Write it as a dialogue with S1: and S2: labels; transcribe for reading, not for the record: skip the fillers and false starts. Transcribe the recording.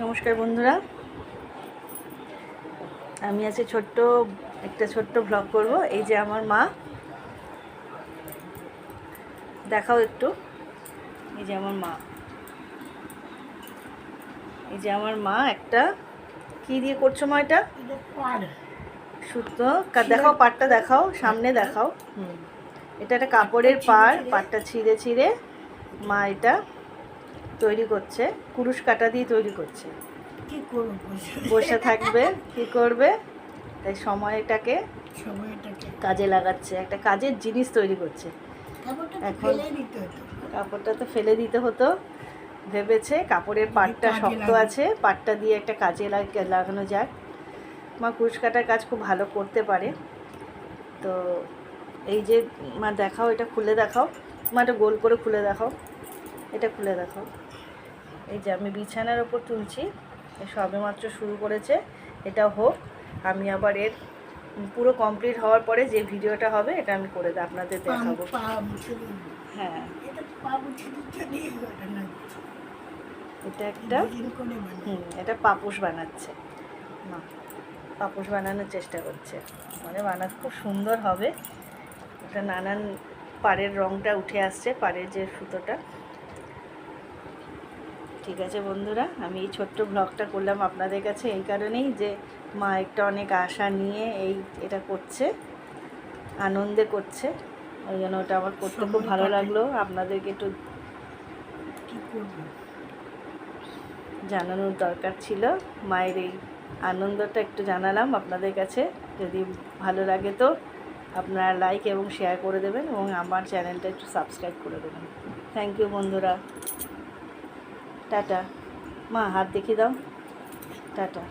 S1: নমস্কার বন্ধুরা, আমি আজকে একটা ছোট্ট ব্লগ করব। এই যে আমার মা, দেখাও একটু। এই যে আমার মা, একটা কি দিয়ে করছো মা? এটা সুতো। দেখাও, পাড়টা দেখাও, সামনে দেখাও। এটা একটা কাপড়ের পাড়টা ছিঁড়ে ছিঁড়ে মা এটা তৈরি করছে, কুরুশ কাটা দিয়ে তৈরি করছে। বসে থাকবে, কি করবে, তাই সময়টাকে কাজে লাগাচ্ছে, একটা কাজের জিনিস তৈরি করছে। এখন কাপড়টা তো ফেলে দিতে হতো, ভেবেছে কাপড়ের পাড়টা শক্ত আছে, পাড়টা দিয়ে একটা কাজে লাগানো যাক। মা কুরুশ কাটার কাজ খুব ভালো করতে পারে। তো এই যে মা, দেখাও, এটা খুলে দেখাও মা, এটা গোল করে খুলে দেখাও, এটা খুলে দেখাও। এই যে আমি বিছানার ওপর তুলছি, সবেমাত্র শুরু করেছে। এটা হোক, আমি আবার এর পুরো কমপ্লিট হওয়ার পরে যে ভিডিওটা হবে এটা আমি করে আপনাদের দেখাবো। হ্যাঁ, এটা একটা এটা পাপোশ বানাচ্ছে মা, পাপোশ বানানোর চেষ্টা করছে, মানে বানাতে খুব সুন্দর হবে। এটা নানান পাড়ের রঙটা উঠে আসছে, পাড়ের যে সুতোটা। ঠিক আছে বন্ধুরা, আমি এই ছোট্ট ব্লগটা করলাম আপনাদের কাছে এই কারণেই যে মা একটা অনেক আশা নিয়ে এটা করছে, আনন্দে করছে, ওই জন্য ওটা আমার করতে খুব ভালো লাগলো। আপনাদেরকে একটু জানানোর দরকার ছিল, মায়ের এই আনন্দটা একটু জানালাম আপনাদের কাছে। যদি ভালো লাগে তো আপনারা লাইক এবং শেয়ার করে দেবেন এবং আমার চ্যানেলটা একটু সাবস্ক্রাইব করে দেবেন। থ্যাংক ইউ বন্ধুরা, টাটা। মা হাত দেখিয়ে দাও, টাটা।